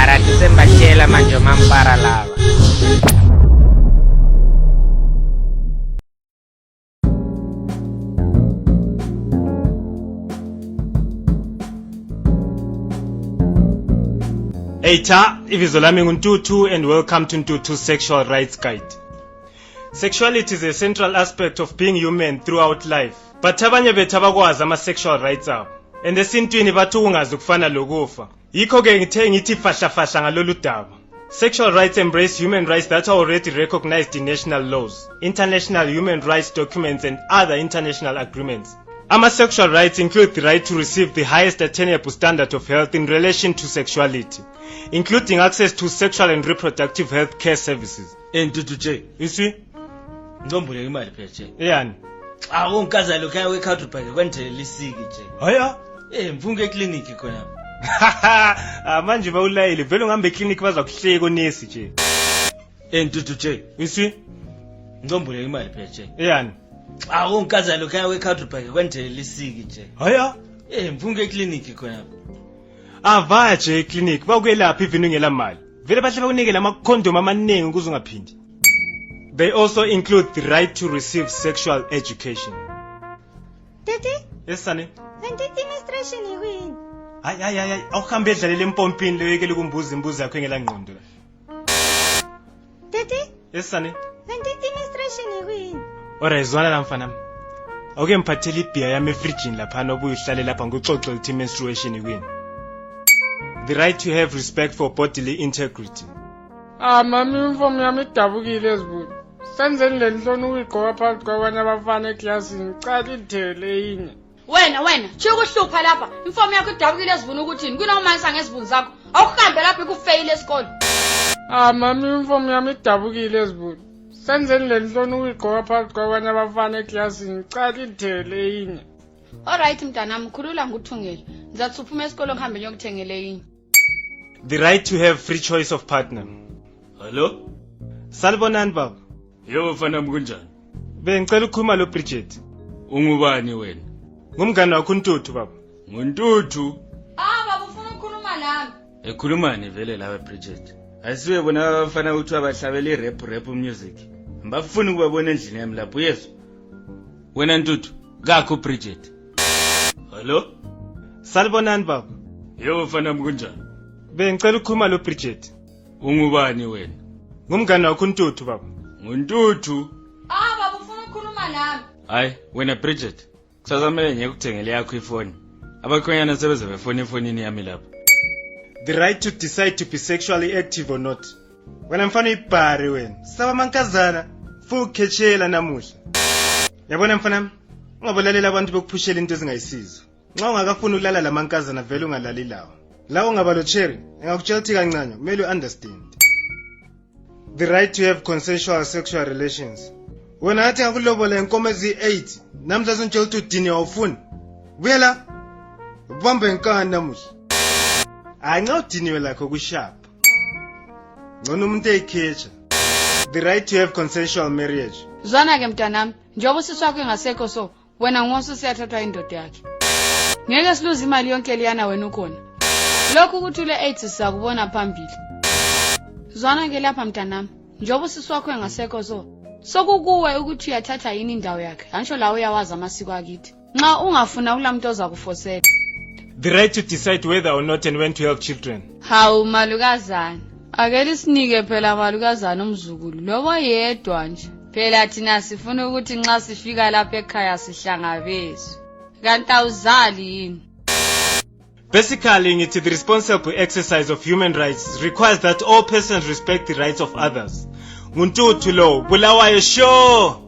Para tusembachela manje mampara lava. Eita, ibizo lami nguNtuthu and welcome to Ntuthu's Sexual Rights Guide. Sexuality is a central aspect of being human throughout life. But abanye bethu abakwazi ama-sexual rights abo. And esintwini bathi ukungazi kufana lokufa. Yikho-ke ngithe ngithi fahla ngalolu daba. Sexual rights embrace human rights that are already recognized in national laws, international human rights documents and other international agreements. Ama-sexual rights include the right to receive the highest attainable standard of health in relation to sexuality, including access to sexual and reproductive health care services. Ntuthu J. Isi? Ngizombuleka imali phela J. Yani? Ungikaza lokho ayi wake out ubheke kwendlela isiki J. Haya? Mfunge eclinic khona. Manje bawulayile vele ungahambe eclinic bazakuhleka onesi nje. Ntuthu J. Isi? Ngizombuleka imali phela J. Yani? Ungikaza lokho ayi wake out ubheke kwendlela isiki J. Haya? Mfunge eclinic khona. Vaya nje eclinic bakwelapha even ungela mali. Vele bahle bakunikele ama-condom amaningi ukuze ungaphindi. They also include the right to receive sexual education. Tati, Yes, Sani? nanditi menstruation yini? Hayi, awuhambe edlalele empompini leyo kumbuza imbuzi yakho engela ngqondo la. Tati, Yes, Sani? nanditi menstruation yini? Alright, zwana la mfana. Awuke mphathele ibhiya yami efrijini lapha nobuye uhlale lapha ngoxoxe ukuthi menstruation yini. The right to have respect for bodily integrity. Mami uniform yami idabukile ezibuni. Senzeni le nhloni uyigqoka phakathi kwabanye abafana eklasini. Cala idele yini. Wena, chiya ukuhlupha lapha. Inform yakho idabukile ezibuni ukuthini? Kunomanisa ngezibuni zakho. Awuhambe lapha ikufail esikole. Mami uniform yami idabukile ezibuni. Senzeni le nhloni uyigqoka phakathi kwabanye abafana eklasini. Cala idele yini. Alright mntanami, khulula nguthungela. Ngizathi uphuma esikole ngihambe ngiyokuthengela yini. The right to have free choice of partner. Hello? Salibonani baba. Yebo mfana kunjani? Bengicela ukukhuluma lo Bridget. Ungubani wena? Ngumngane wakho uNtuthu baba. nguNtuthu. Baba ufuna ukukhuluma nami. Ekhulumani vele lawe Bridget. Ayisiwe bona abafana ukuthi abahlabela irap music. Ngibafuna ukubabona endlini yami lapho yeso. Wena Ntuthu, kakho Bridget. Hello? Salibonani baba. Yebo mfana kunjani? Bengicela ukukhuluma lo Bridget. Ungubani wena? Ngumngane wakho uNtuthu baba. nguNtuthu. Baba ufuna ukukhuluma nami. Hayi, wena Bridget. Kusazamele ngiyekuthengele yakho ifoni. Abakhonyana sebeze befoni efonini yami lapho. The right to decide to be sexually active or not. Wena mfana ibhari wena. Saba mankazana fukhetshela namuhla. Yabona mfana, ungabolalela abantu bekuphushela into ezingayisizo. Nxa ungakafuni ukulala lamankazana vele ungalali lawo. La ungaba lo cherry, engakutshela ukuthi kancane, kumele uunderstand. The right to have consensual sexual relations. Wena ngathi ngakulobola inkomo ezi8, namhla sontshela ukuthi udini awufuni. Buya la. Ubambe inkani namuhla. Nxa udiniwe lakho kushap. Ngcono umuntu eyikhecha. The right to have consensual marriage. Zwana ke mntanami, njengoba usisi wakho engasekho so, wena ngosisi yathathwa indoda yakhe. Ngeke siluze imali yonke liyana wena ukhona. Lokhu ukuthi le AIDS sizakubona phambili. Zwana ke lapha mntanami, njengoba usisi wakho engasekho so, sokukuwe ukuthi uyathatha yini indawo yakhe. Ansho la uyawazi amasiko akithi. Nxa ungafuna kulamuntu ozakufosela. The right to decide whether or not and when to have children. Hawu malukazana. Akeli sinike phela malukazana umzukulu. Lobo yedwa nje. Phela thina sifuna ukuthi nxa sifika lapha ekhaya sihlangabezwe. Kanti awuzali yini? Basically, ngithi the responsible exercise of human rights requires that all persons respect the rights of others. Nguntuthu lo, Bulawayo sure.